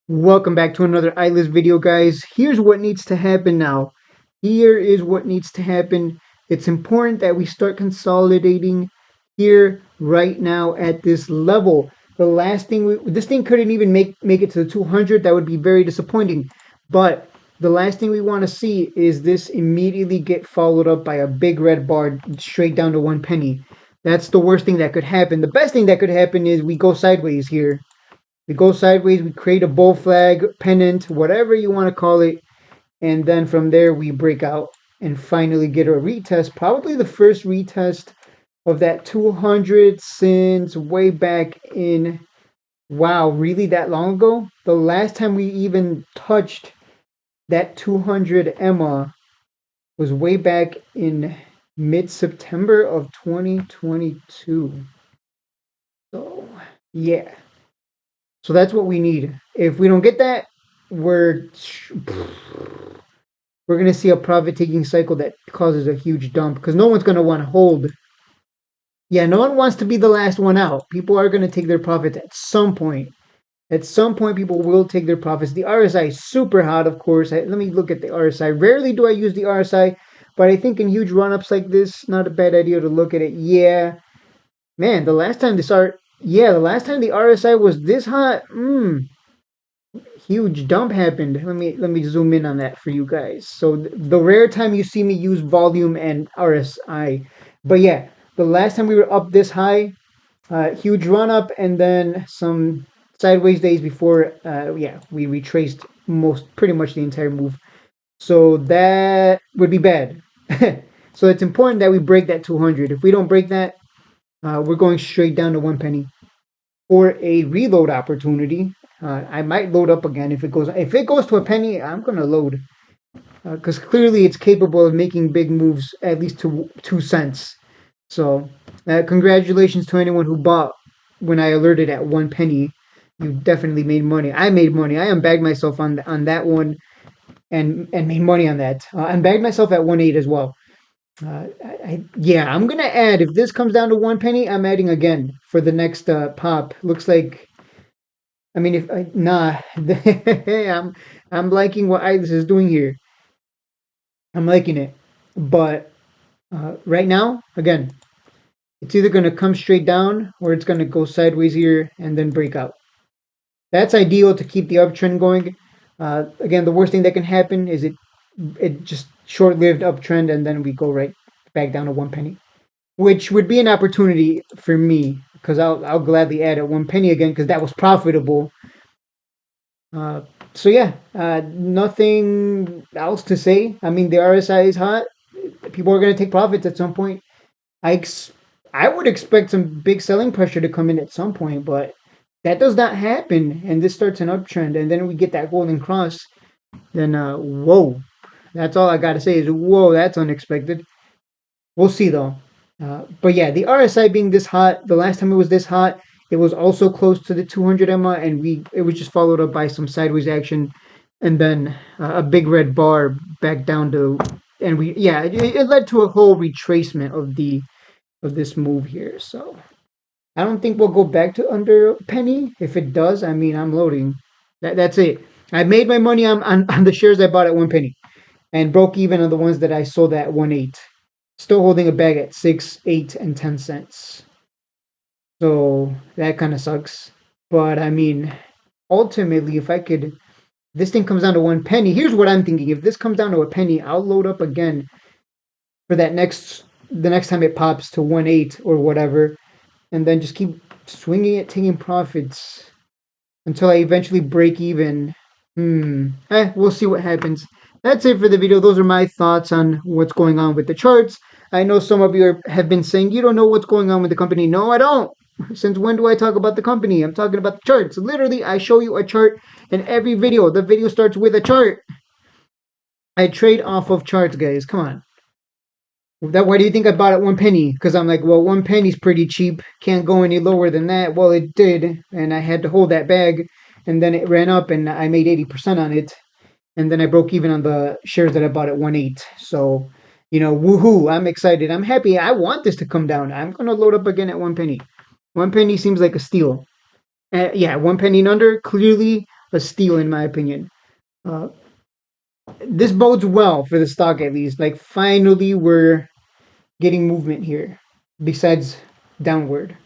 Welcome back to another Ilus video, guys. Here's what needs to happen now. Here is what needs to happen. It's important that we start consolidating here right now at this level. The last thing this thing couldn't even make it to the 200. That would be very disappointing. But the last thing we want to see is this immediately get followed up by a big red bar straight down to 1 penny. That's the worst thing that could happen. The best thing that could happen is we go sideways here. We go sideways, we create a bull flag, pennant, whatever you want to call it, and then from there we break out and finally get a retest. Probably the first retest of that 200 since way back in, wow, really that long ago? The last time we even touched that 200 Emma was way back in mid-September of 2022. So, yeah. So that's what we need. If we don't get that, we're we're gonna see a profit taking cycle that causes a huge dump because no one's gonna want to hold. Yeah, no one wants to be the last one out. People are gonna take their profits at some point. At some point, people will take their profits. The RSI is super hot, of course. Let me look at the RSI. Rarely do I use the RSI, but I think in huge run-ups like this, not a bad idea to look at it. Yeah, man, the last time the RSI was this hot, huge dump happened. Let me zoom in on that for you guys. So the rare time you see me use volume and RSI, but yeah, the last time we were up this high, huge run up and then some sideways days before. Yeah, we retraced pretty much the entire move. So that would be bad. So it's important that we break that 200. If we don't break that, we're going straight down to 1 penny for a reload opportunity. I might load up again if it goes to a penny. I'm gonna load because clearly it's capable of making big moves at least to 2 cents. So congratulations to anyone who bought when I alerted at 1 penny. You definitely made money. I made money. I unbagged myself on that one and made money on that. Unbagged myself at 1.8 as well. Yeah, I'm gonna add if this comes down to 1 penny. I'm adding again for the next pop. Looks like I mean, if I, nah, I'm liking what Ilus is doing here. I'm liking it, but right now, again, it's either gonna come straight down or it's gonna go sideways here and then break out. That's ideal to keep the uptrend going. Again, the worst thing that can happen is it just short-lived uptrend and then we go right back down to 1 penny, which would be an opportunity for me because I'll gladly add at 1 penny again because that was profitable. Uh, so yeah, nothing else to say. I mean, the RSI is hot. People are going to take profits at some point. I ex- I would expect some big selling pressure to come in at some point, but that does not happen. And this starts an uptrend, and then we get that golden cross. Then whoa, that's all I got to say is whoa. That's unexpected. We'll see though. But yeah, the RSI being this hot, the last time it was this hot, it was also close to the 200 EMA, and it was just followed up by some sideways action, and then a big red bar back down to, and it led to a whole retracement of this move here. So I don't think we'll go back to under a penny. If it does, I mean I'm loading. That's it. I made my money on the shares I bought at 1 penny and broke even on the ones that I sold at 1.8. Still holding a bag at 6, 8, and 10 cents. So that kind of sucks. But I mean, ultimately, this thing comes down to 1 penny. Here's what I'm thinking: if this comes down to a penny, I'll load up again for the next time it pops to 1.8 or whatever, and then just keep swinging it, taking profits until I eventually break even. We'll see what happens. That's it for the video. Those are my thoughts on what's going on with the charts. I know some of you have been saying you don't know what's going on with the company. No, I don't. Since when do I talk about the company? I'm talking about the charts. Literally, I show you a chart in every video. The video starts with a chart. I trade off of charts, guys. Come on. Why do you think I bought it 1 penny? Because I'm like, well, 1 penny's pretty cheap. Can't go any lower than that. Well, it did, and I had to hold that bag, and then it ran up, and I made 80% on it, and then I broke even on the shares that I bought at 1.8. So, woohoo! I'm excited. I'm happy. I want this to come down. I'm gonna load up again at 1 penny. 1 penny seems like a steal. Yeah, 1 penny and under. Clearly, a steal in my opinion. Uh, this bodes well for the stock at least. Like finally, we're getting movement here. Besides downward.